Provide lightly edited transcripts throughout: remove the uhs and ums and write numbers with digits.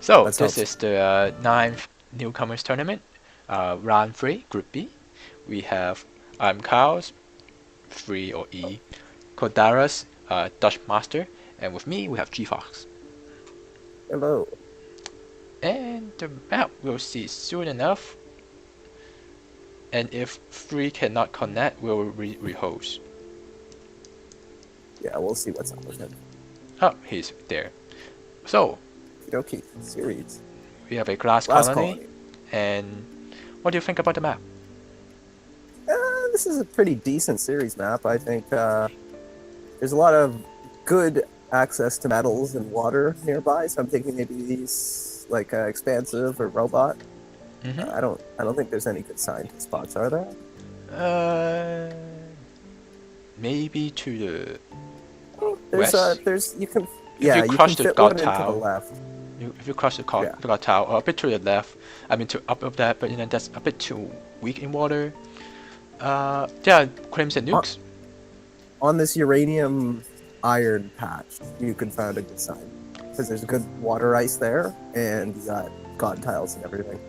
So Let's hope this so. is the ninth Newcomers tournament, round 3, Group B. We have iamcarles, 3 or E, Kordarus, Dutch Master, and with me we have G-Fox. Hello. And the map we'll see soon enough, and if 3 cannot connect, we'll rehost. Yeah, we'll see what's up with him. Oh, he's there. So, Okie series. we have a glass Last colony, colony. and what do you think about the map? This is a pretty decent series map. I think there's a lot of good access to metals and water nearby, so I'm thinking maybe these like expansive or robot. Mm-hmm. I don't think there's any good scientist spots, are there? Uh, Maybe to the Oh, west. there's you can If you yeah, you crush can the fit god one into the tile, left. if you crush the Yeah. god tile, or a bit to the left, I mean to up of that, but that's a bit too weak in water. There are claims and On, nukes. on this uranium iron patch, you can find a good sign because there's good water ice there, and you got god tiles and everything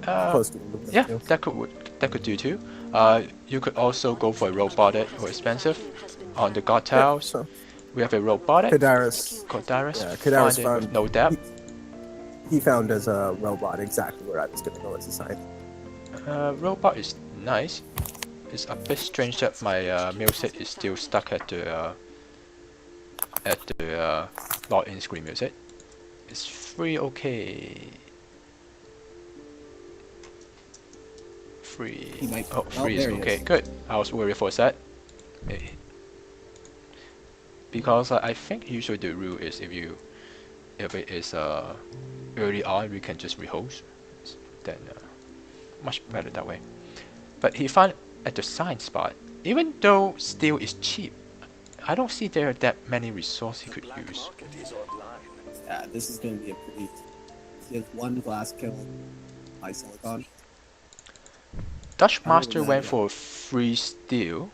Uh, close to aluminum yeah, too. that could do too. You could also go for a robotic or expensive on the god Yep. tiles. So We have a robotic, Kadaris, Kordarus, yeah, find Kadaris it with found no depth. he found as a robot exactly where I was going to go as a sign. Robot is nice. It's a bit strange that my music is still stuck at the login screen music. It's free, okay. He Free. might. Oh, Oh, free is there he okay. is. Good. I was worried for a sec. Because I think usually the rule is if it is early on, we can just rehost. Then much better that way. But he found at the science spot, even though steel is cheap, I don't see there are that many resources he could use. Yeah, this is going to be a pretty. He has one glass kiln, high silicon. Dutch Other than Master that, went yeah. for free steel,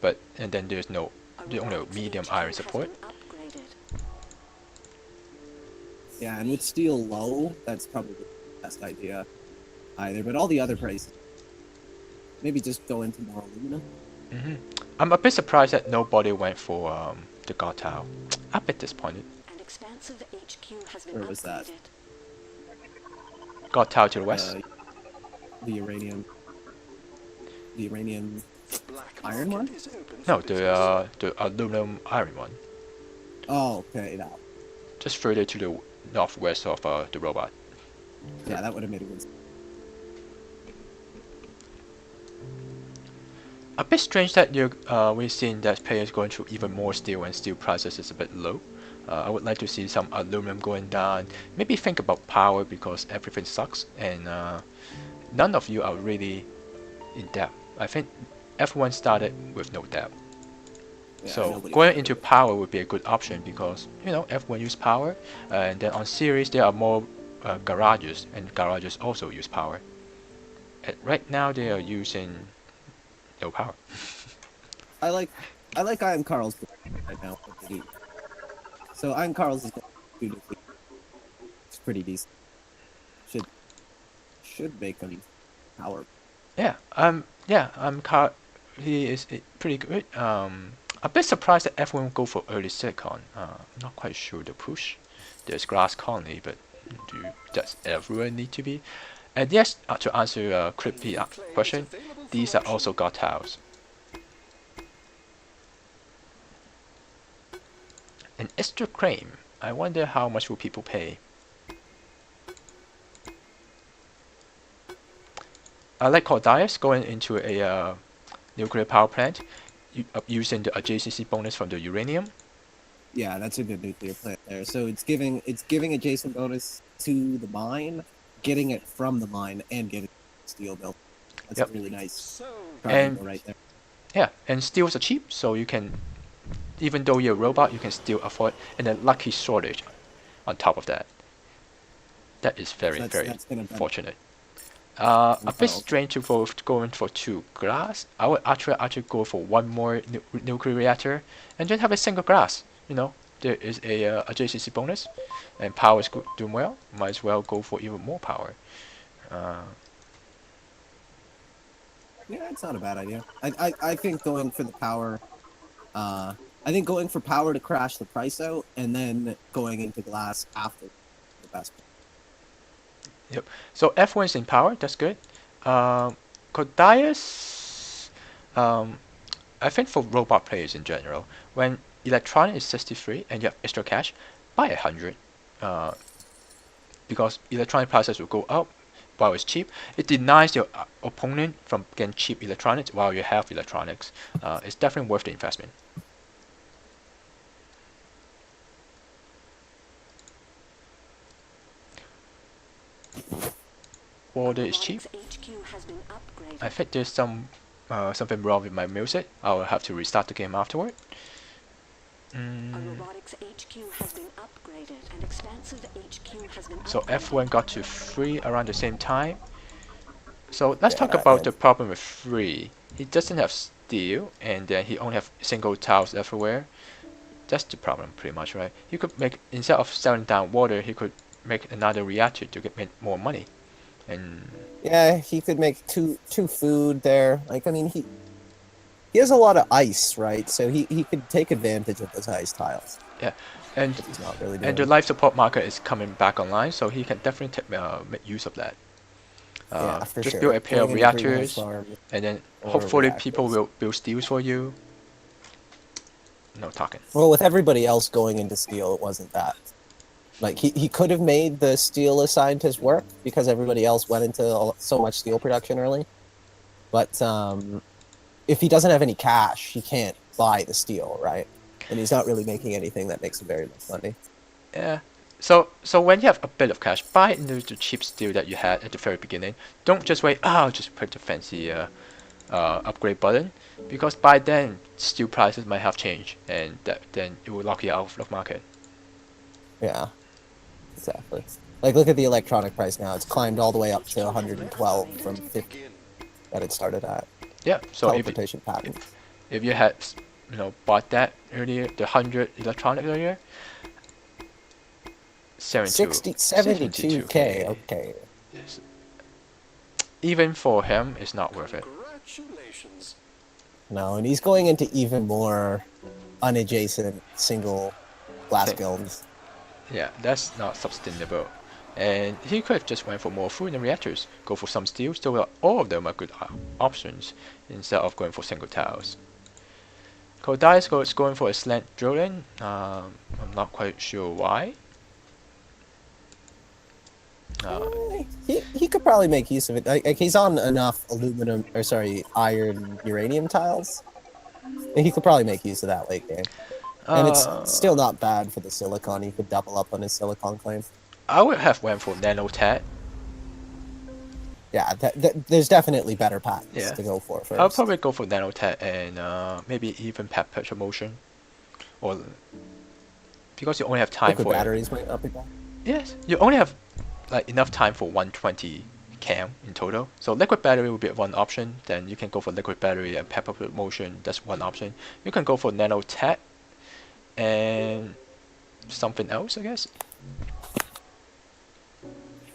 but and then there's the only medium iron support. Yeah, and with steel low, that's probably the best idea either. But all the other prices, maybe just go into more alumina. hmm I'm a bit surprised that nobody went for the God Tile. A bit disappointed. Where was that? God Tile to the west. Uh, the uranium iron one? No, the aluminum iron one. Oh, okay, that. Just further to the northwest of the robot. Yeah, that would have made a good. A bit strange that we're seeing that players going through even more steel and steel prices is a bit low. I would like to see some aluminum going down. Maybe think about power because everything sucks and none of you are really in depth. I think everyone started with no depth. Yeah, So nobody going cared. into power would be a good option because everyone use power, and then on series there are more garages, and garages also use power. And right now they are using no power. I like iamcarles right now. So iamcarles is going to do nuclear. It's pretty decent. Should make him power. He is pretty good. A bit surprised that everyone go for early silicon. I'm not quite sure the push. There's glass colony, but does everyone need to be? And yes, to answer a creepy question, these are also god tiles. An extra claim. I wonder how much will people pay. I like Kordarus going into a nuclear power plant using the adjacency bonus from the uranium. Yeah, that's a good nuclear plant there. So it's giving adjacent bonus to the mine, getting it from the mine, and getting steel built. That's Yep. a really nice And triangle right there. yeah, and steels are cheap, so you can, even though you're a robot, you can still afford, and a lucky shortage on top of that. That is very, So very that's gonna benefit fortunate. A bit Carl. strange to both going for 2 glass. I would actually go for one more nuclear reactor and just have a single glass. There is a adjacency bonus. and power is doing well, might as well go for even more power. Yeah, it's not a bad idea. I think going for the power. I think going for power to crash the price out, and then going into glass after the best. Yep. So F1 is in power. That's good. Kordarus, I think for robot players in general, when electronic is 63 and you have extra cash, buy 100. Because electronic prices will go up while it's cheap. It denies your opponent from getting cheap electronics while you have electronics. It's definitely worth the investment. Water is cheap. I think there's something wrong with my music. I'll have to restart the game afterward. So F1 got to 3 around the same time. So let's talk about the problem with 3. He doesn't have steel, and then he only have single tiles everywhere. That's the problem, pretty much, right? He could make, instead of selling down water, he could make another reactor to get more money. And yeah, he could make two food there. Like, I mean, he has a lot of ice, right? So he could take advantage of those ice tiles. Yeah, and he's not really doing. And the life support market is coming back online, so he can definitely make use of that. Yeah, for just sure. build a pair of reactors, and then hopefully people will build steels for you. No talking. Well, with everybody else going into steel, it wasn't that. Like, he could have made the steel assigned his work because everybody else went into so much steel production early. But if he doesn't have any cash, he can't buy the steel, right? And he's not really making anything that makes him very much money. Yeah. So when you have a bit of cash, buy into the cheap steel that you had at the very beginning. Don't just wait, I'll just put the fancy upgrade button, because by then steel prices might have changed, and then it will lock you out of the market. Yeah, exactly. Like, look at the electronic price now. It's climbed all the way up to 112 from 50 that it started at. Yeah, so teleportation pattern. If you had, bought that earlier, the 100 electronic earlier, 72K, okay. Yes. Even for him, it's not worth it. No, and he's going into even more unadjacent single glass guilds. Yeah, that's not sustainable. And he could have just went for more food and reactors, go for some steel, so all of them are good options, instead of going for single tiles. Kordarus is going for a slant drilling. I'm not quite sure why. He could probably make use of it. Like, he's on enough iron uranium tiles. He could probably make use of that late game. And it's still not bad for the silicon. He could double up on his silicon claim. I would have went for nanotech. Yeah, there's definitely better patents to go for first. I'll probably go for nanotech and maybe even perpetual motion, or because you only have time for batteries might not be bad. Yes, you only have like enough time for 120 cam in total. So liquid battery will be one option. Then you can go for liquid battery and perpetual motion. That's one option. You can go for nanotech and something else, I guess.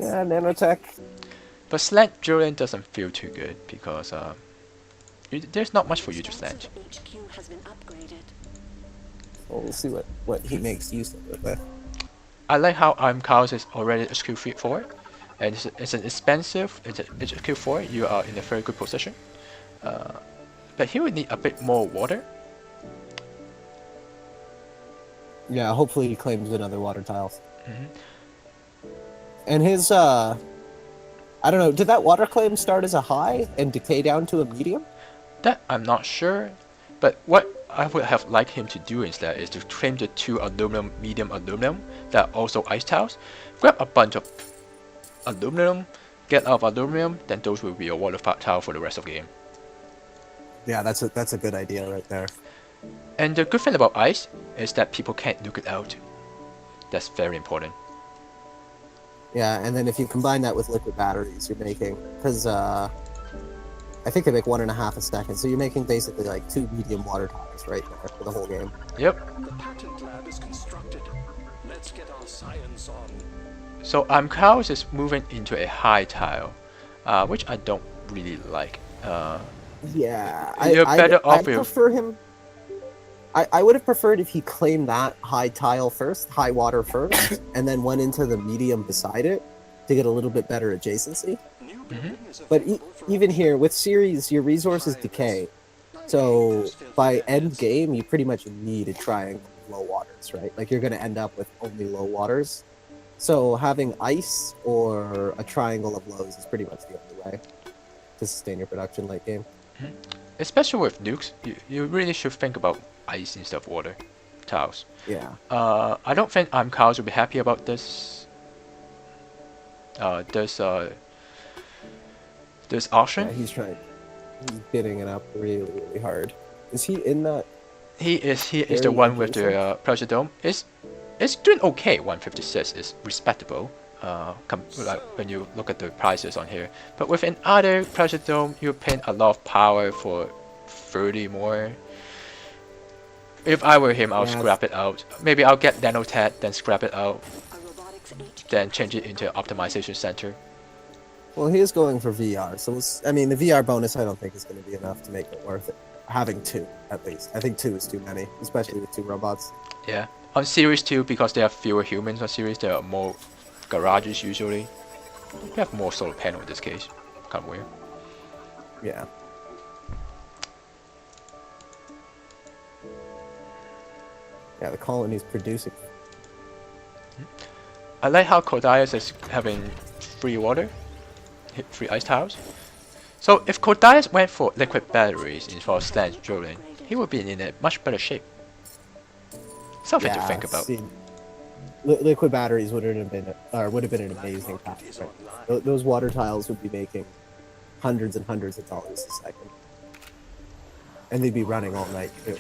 Yeah, nanotech. But slant drilling doesn't feel too good because there's not much for you to slant. Well, we'll see what he makes use of it with. I like how iamcarles is already HQ4, and it's an expensive. It's HQ4. You are in a very good position, but he would need a bit more water. Yeah, hopefully he claims another water tiles. And his I don't know, did that water claim start as a high and decay down to a medium? That I'm not sure, but what I would have liked him to do instead is to claim the 2 aluminum, medium aluminum that are also ice tiles, grab a bunch of aluminum, get out of aluminum, then those will be a water tile for the rest of the game. Yeah, that's a good idea right there. And the good thing about ice is that people can't nuke it out. That's very important. Yeah, and then if you combine that with liquid batteries, you're making, because I think they make 1.5 a second, so you're making basically like 2 medium water tiles right there for the whole game. Yep. The patent lab is constructed. Let's get our science on. So iamcarles is moving into a high tile, which I don't really like. Yeah, You're better I off with prefer him. I would have preferred if he claimed that high tile first, high water first, and then went into the medium beside it to get a little bit better adjacency. But even here, with series, your resources decay. So by end game, you pretty much need a triangle of low waters, right? Like you're going to end up with only low waters. So having ice or a triangle of lows is pretty much the only way to sustain your production late game. especially with nukes, you really should think about ice instead of water tiles. Yeah. I don't think iamcarles will be happy about this. This auction. Yeah, he's bidding it up really, really hard. Is he in that? He is the very one with the adjacent? pressure dome. It's doing okay. 156 is respectable. Like when you look at the prices on here. But with another pressure dome, you're paying a lot of power for 30 more. If I were him, I'll scrap it out. Maybe I'll get nanotech, then scrap it out, then change it into an optimization center. Well, he is going for VR, so I mean, the VR bonus I don't think is going to be enough to make it worth it. Having two, at least. I think two is too many, especially with two robots. Yeah. On Series 2, because there are fewer humans on Series, there are more garages usually. You have more solar panel in this case. Kind of weird. Yeah. Yeah, the colony's producing. I like how Kordarus is having free water, free ice tiles. So if Kordarus went for liquid batteries instead of slant drilling, he would be in a much better shape. Something to think about. See, liquid batteries would have been an amazing pack. Right? Those water tiles would be making hundreds and hundreds of dollars a second, and they'd be running all night too.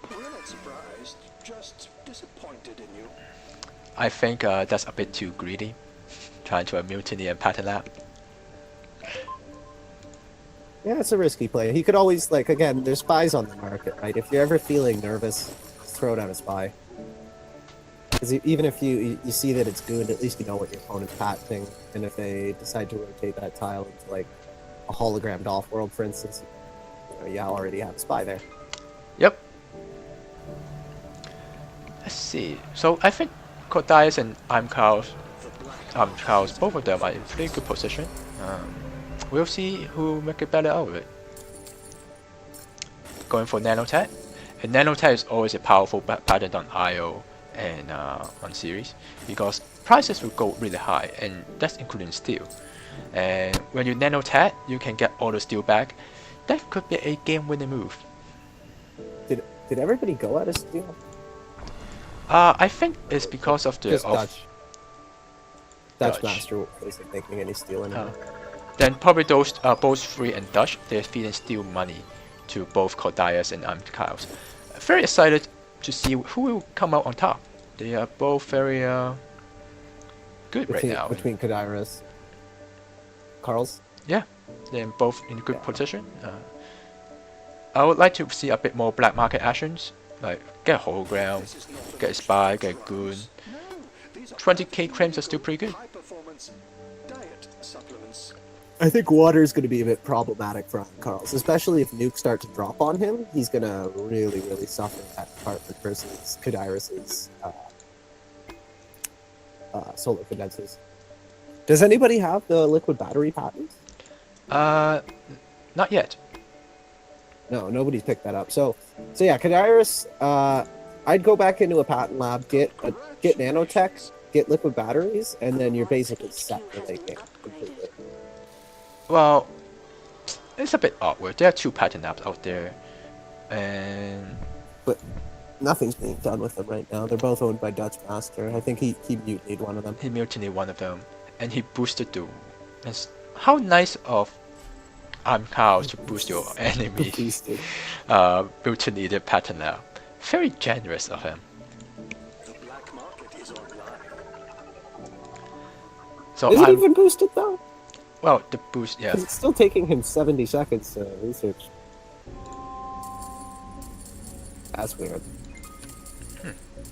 We're not surprised, just disappointed in you. I think that's a bit too greedy, trying to mutiny and pattern lab. Yeah, it's a risky play. He could always, like, again, there's spies on the market, right? If you're ever feeling nervous, just throw down a spy. Because even if you see that it's good, at least you know what your opponent's patenting. And if they decide to rotate that tile into, like, a hologrammed off-world, for instance, you already have a spy there. Yep. Let's see. So I think Kordarus and iamcarles, both of them are in pretty good position. We'll see who make it better out of it. Going for nanotech, and nanotech is always a powerful pattern on IO and on series because prices will go really high, and that's including steel. And when you nanotech, you can get all the steel back. That could be a game-winning move. Did everybody go out of steel? I think it's because of the Just Dutch Master isn't making any steel anymore. Then probably those both free and Dutch, they're feeding steel money to both Kordarus and iamcarles. Very excited to see who will come out on top. They are both very good right now. Between Kordarus, Carls? Yeah, they're both in good position. I would like to see a bit more black market actions, like get a hologram, get a spy, get a goon. 20k claims are still pretty good. High-performance diet supplements. I think water is going to be a bit problematic for Carls, especially if nukes start to drop on him. He's going to really, really suffer in that department versus Kordarus's solar condensers. Does anybody have the liquid battery patent? Not yet. No, nobody's picked that up. So yeah, Kordarus, I'd go back into a patent lab, get nanotech, get liquid batteries, and then you're basically set for late game completely. Well, it's a bit awkward. There are two patent apps out there, and but nothing's being done with them right now. They're both owned by Dutch Master. I think he mutinied one of them. he mutinied one of them, and he boosted the. How nice of iamcarles to boost your enemy. Mutinied patent app. Very generous of him. The black market is online. So Is it even boosted though? well, the boost, yes. It's still taking him 70 seconds to research. That's weird.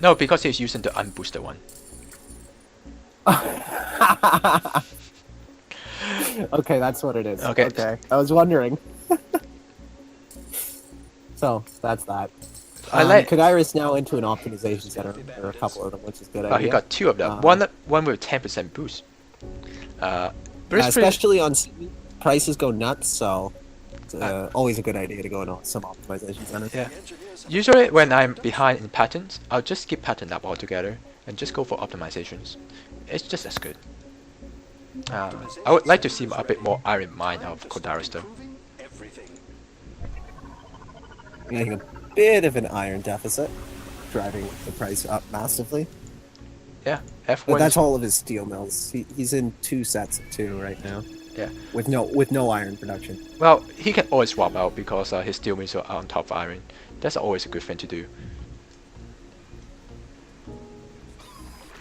No, because he's using the unboosted one. Okay, that's what it is. Okay. Okay. I was wondering. So, that's that. I like. Kordarus now into an optimization center. There are a couple of them, which is a good idea. He got 2 of them. One with 10% boost. Especially on prices go nuts, so it's always a good idea to go into some optimization centers. Yeah. Usually when I'm behind in patterns, I'll just skip pattern up altogether and just go for optimizations. It's just as good. I would like to see a bit more iron mine out of Kordarus though. Getting a bit of an iron deficit, driving the price up massively. Yeah, F1. But that's all of his steel mills. He's in 2 sets of 2 right now. Yeah. With no iron production. Well, he can always swap out because his steel mills are on top of iron. That's always a good thing to do.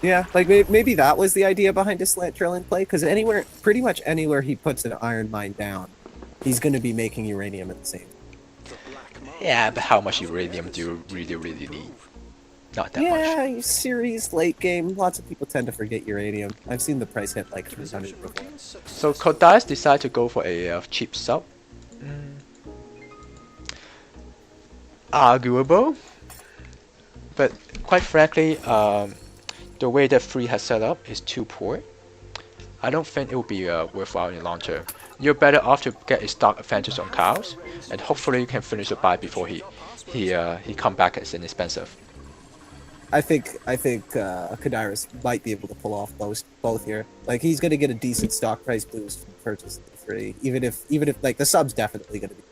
Yeah, like maybe that was the idea behind his slant drilling play, because pretty much anywhere he puts an iron mine down, he's going to be making uranium at the same time. Yeah, but how much uranium do you really need? Not that much. Yeah, series, late game, lots of people tend to forget uranium. I've seen the price hit like 300 before. So Kordarus decided to go for a cheap sub. Arguable, but quite frankly, the way that Free has set up is too poor. I don't think it will be worthwhile in the long term. You're better off to get a stock advantage on Carles, and hopefully you can finish the buy before he come back as inexpensive. I think Kordarus might be able to pull off both here. Like he's gonna get a decent stock price boost from purchasing Free, even if like the sub's definitely gonna be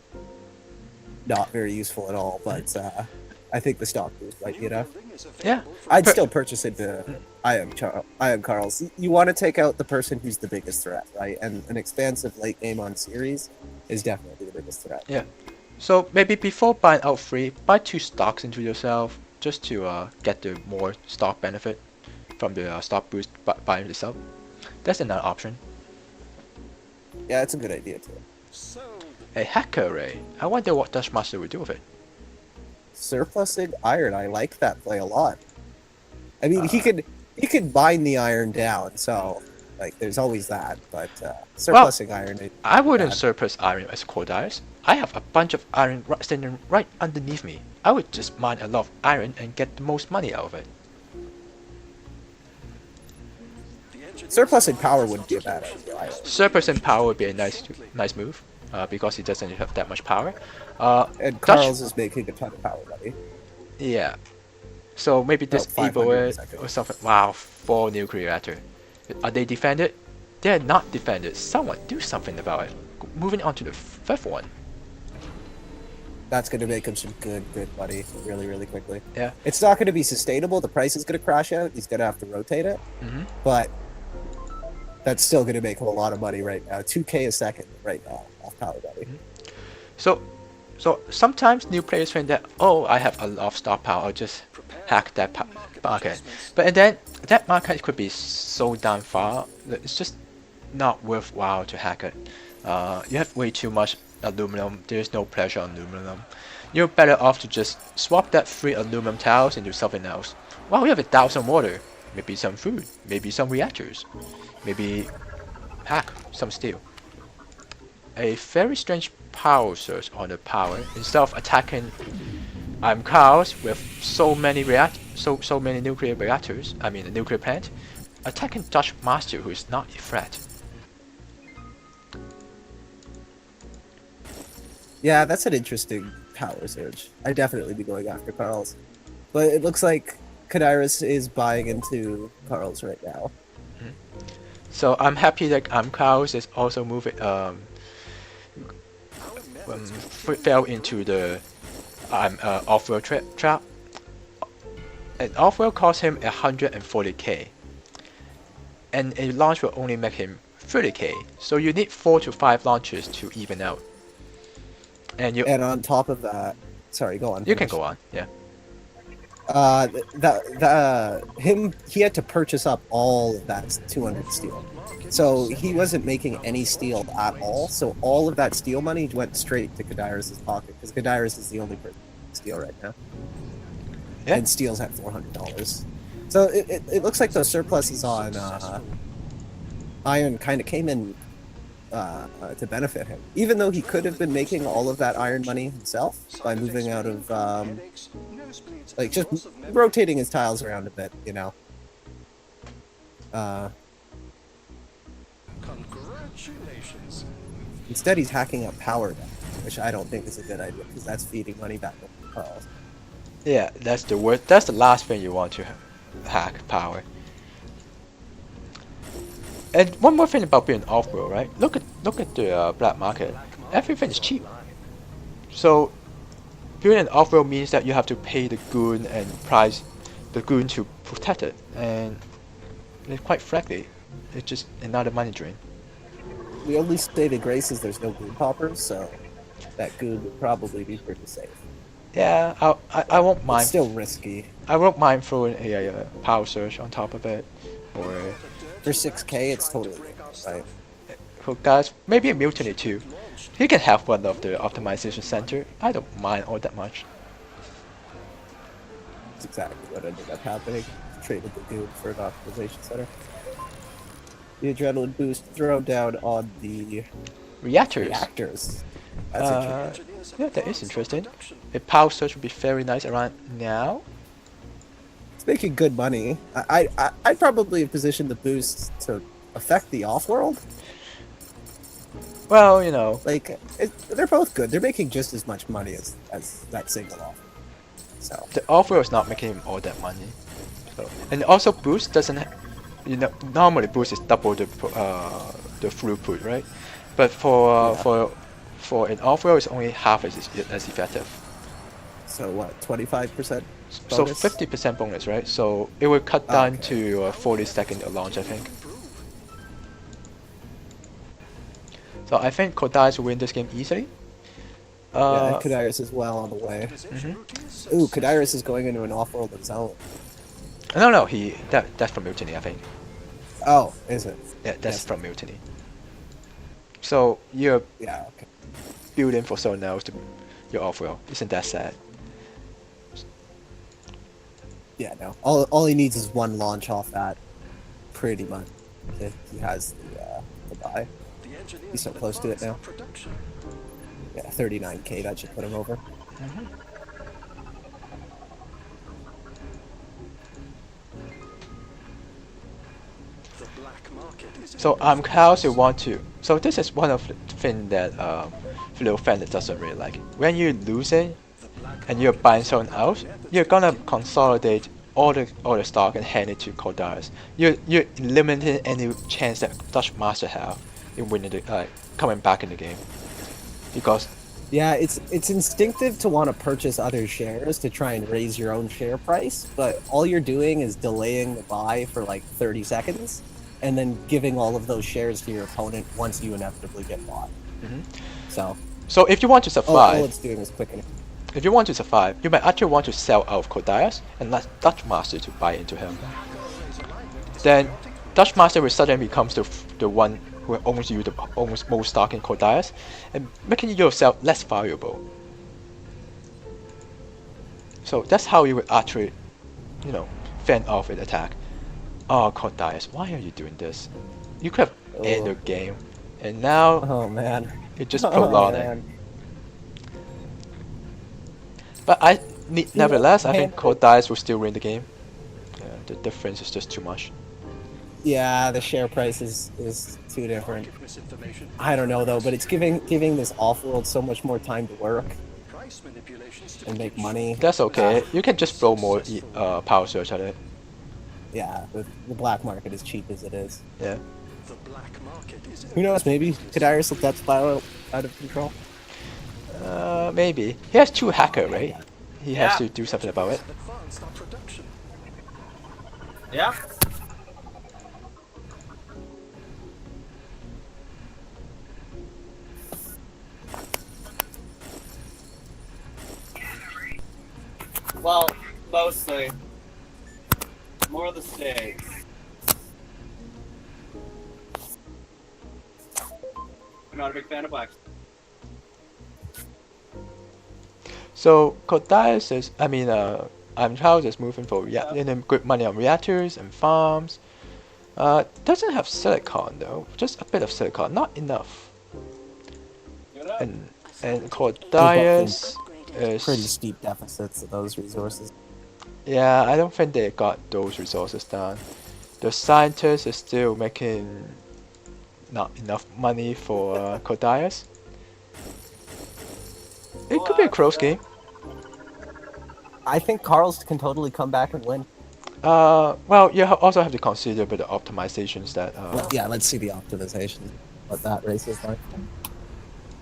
not very useful at all. But I think the stock boost might be enough. Yeah, I'd still purchase it to iamcarles. You want to take out the person who's the biggest threat, right? And an expansive late game on series is definitely the biggest threat. Yeah. So maybe before buying out Free, buy 2 stocks into yourself just to get the more stock benefit from the stock boost buying the sub. That's another option. Yeah, it's a good idea too. A hacker array. I wonder what Dutch Master would do with it. Surplusing iron, I like that play a lot. I mean, he could bind the iron down, so like there's always that. But surplusing iron. I wouldn't surplus iron as Kordarus. I have a bunch of iron standing right underneath me. I would just mine a lot of iron and get the most money out of it. Surplusing power wouldn't be a bad idea either. Surplusing power would be a nice move, because he doesn't have that much power. And Carles is making a ton of power money. Yeah. So maybe disable it 500 or something. Wow, 4 nuclear reactor. Are they defended? They're not defended. Someone do something about it. Moving on to the 5th one. That's going to make him some good money really quickly. Yeah. It's not going to be sustainable. The price is going to crash out. He's going to have to rotate it. But that's still going to make him a lot of money right now. 2K a second right now off power money. So sometimes new players think that, oh, I have a lot of stock power, I'll just hack that market. But then that market could be so damn far that it's just not worthwhile to hack it. You have way too much aluminum. There's no pleasure on aluminum. You're better off to just swap that 3 aluminum tiles into something else. Well, we have 1,000 water, maybe some food, maybe some reactors, maybe hack some steel. A very strange power source on the power. Instead of attacking iamcarles with so many nuclear reactors, I mean a nuclear plant, attacking Dutch Master, who is not a threat. Yeah, that's an interesting power surge. I'd definitely be going after Carles. But it looks like Kordarus is buying into Carles right now. So I'm happy that iamcarles is also moving fell into the off-world trap. An off-world cost him 140k, and a launch will only make him 30k. So you need 4 to 5 launches to even out. And on top of that, sorry, go on. You can go on, yeah. He had to purchase up all of that 200 steel. So he wasn't making any steel at all. So all of that steel money went straight to Kordarus' pocket, because Kordarus is the only person making steel right now. Yeah. and steel's at $400. So it looks like those surpluses on iron kind of came in to benefit him, even though he could have been making all of that iron money himself by moving out of like just rotating his tiles around a bit, you know. Congratulations. Instead, he's hacking up power, which I don't think is a good idea because that's feeding money back to Carl. Yeah, that's the worst. That's the last thing you want to hack power. And one more thing about being off-world, right? Look at the black market. Everything is cheap. So building an off-world means that you have to pay the goon and price the goon to protect it, and quite frankly, it's just another money drain. The only saving grace is there's no goon poppers, so that goon would probably be pretty safe. Yeah, I won't mind. It's still risky. I won't mind throwing a power surge on top of it, or For 6k, it's totally right. for guys, maybe a mutiny too. He can have one of the optimization center. I don't mind all that much. That's exactly what ended up happening. Traded the goon for an optimization center. The adrenaline boost thrown down on the Reactors. That's interesting. Yeah, that is interesting. A power surge would be very nice around now. It's making good money. I'd probably have positioned the boost to affect the off-world. Well, you know, Like, they're both good. They're making just as much money as that single off. So the off-world is not making him all that money. So, and also boost doesn't, you know, normally boost is double the throughput, right? But for an off-world, it's only half as effective. so what? 25%. So 50% bonus, right? So it will cut down to 40 seconds a launch, I think. So I think Kordarus will win this game easily. Yeah, and Kordarus is well on the way. Ooh, Kordarus is going into an off-world of his own. No, that's from Mutiny, I think. Oh, is it? Yeah, that's Yes. from Mutiny. So you're Yeah, okay. building for someone else to your off-world. Isn't that sad? Yeah, no. All he needs is one launch off that, pretty much. If he has the buy. He's so close to it now. Yeah, 39k, that should put him over. So iamcarles you want to. So this is one of the things that Phil Fender doesn't really like. When you're losing and you're buying someone else, you're gonna consolidate all the stock and hand it to Kordarus. You're eliminating any chance that Dutch Master have in winning the coming back in the game, because Yeah, it's instinctive to want to purchase other shares to try and raise your own share price, but all you're doing is delaying the buy for like 30 seconds, and then giving all of those shares to your opponent once you inevitably get bought. So if you want to survive, all it's doing is quickening. if you want to survive, you might actually want to sell out of Kordarus and let Dutch Master to buy into him. Then Dutch Master will suddenly becomes the one who owns you the almost most stock in Kordarus, and making yourself less valuable. So that's how you would actually, you know, fend off an attack. Oh, Kordarus, why are you doing this? You could have ended the game, and now Oh man. you're just prolonging. man. But nevertheless, I think Kordarus will still win the game. The difference is just too much. Yeah, the share price is too different. I don't know though, but it's giving this off-world so much more time to work and make money. That's okay. You can just throw more power surge at it. Yeah, the black market is cheap as it is. Yeah. Who knows? Maybe Kordarus will Death Spiral out of control. Maybe. He has 2 hacker, right? He has to do something about it. Yeah. Well, mostly. More of the stakes. I'm not a big fan of blacks. So Kordarus is, iamcarles is moving for good money on reactors and farms. Doesn't have silicon though, just a bit of silicon, not enough. And Kordarus is pretty steep deficits of those resources. Yeah, I don't think they got those resources done. The scientist is still making not enough money for Kordarus. It could be a close game. I think Carls can totally come back and win. Well, you also have to consider the optimizations that. Yeah, let's see the optimization. What that race is like.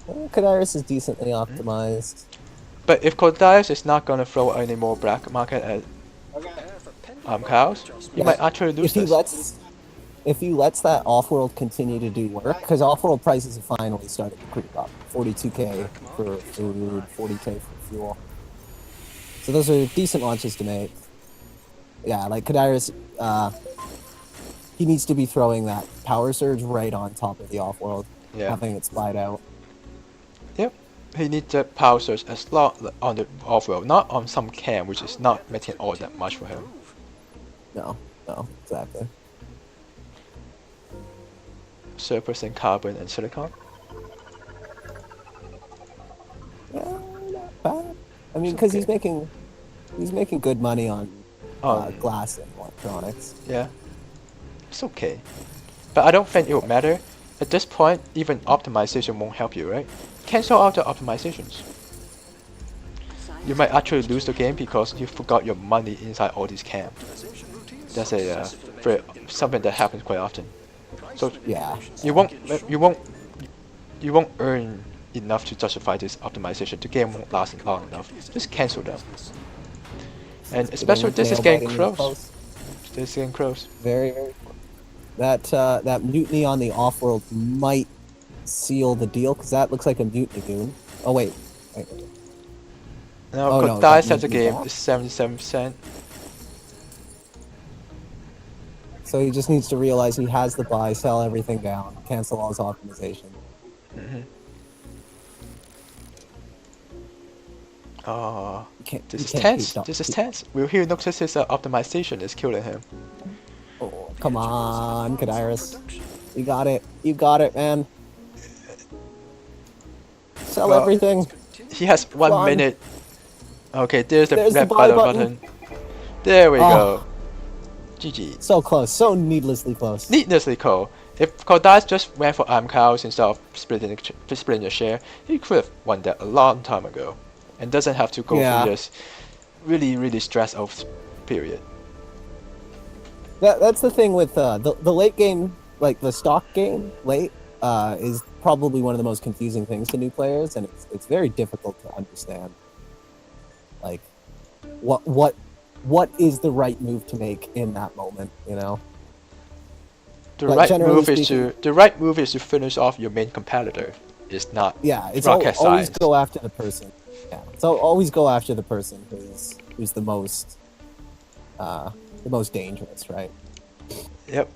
Well, Kordarus is decently optimized. But if Kordarus is not gonna throw any more black market at cows, you might actually lose this. If he lets that off-world continue to do work, because off-world prices have finally started to creep up. 42k for food, 40k for fuel. So those are decent launches to make. Yeah, like Kordarus, he needs to be throwing that power surge right on top of the off-world, having it slide out. Yep, he needs the power surge as long on the off-world, not on some cam, which is not making all that much for him. No, exactly. Surplus in carbon and silicon. Yeah, not bad. I mean, because he's making good money on glass and electronics. Yeah, it's okay, but I don't think it will matter. At this point, even optimization won't help you, right? Cancel out the optimizations. You might actually lose the game because you forgot your money inside all these camps. That's something that happens quite often. So yeah, you won't earn enough to justify this optimization. The game won't last long enough. Just cancel them. And especially this is getting close. This is getting close. Very, very close. That mutiny on the off-world might seal the deal, because that looks like a mutiny goon. Oh wait. Now Kordarus has a game is 77%. So he just needs to realize he has the buy, sell everything down, cancel all his optimization. Oh, this is tense. This is tense. Will he notice his optimization is killing him? Oh, come on, Kordarus. You got it. You got it, man. Sell everything. He has 1 minute. Okay, there's the red button. There we go. GG. So close, so needlessly close. Needlessly close. If Kordarus just went for iamcarles instead of splitting the share, he could have won that a long time ago, and doesn't have to go through this really stressful period. That's the thing with the late game, like the stock game late, is probably one of the most confusing things to new players, and it's very difficult to understand. Like, what is the right move to make in that moment, you know? The right move is to finish off your main competitor. It's not rocket science. Always go after the person. Yeah. So always go after the person who's the most dangerous, right? Yep.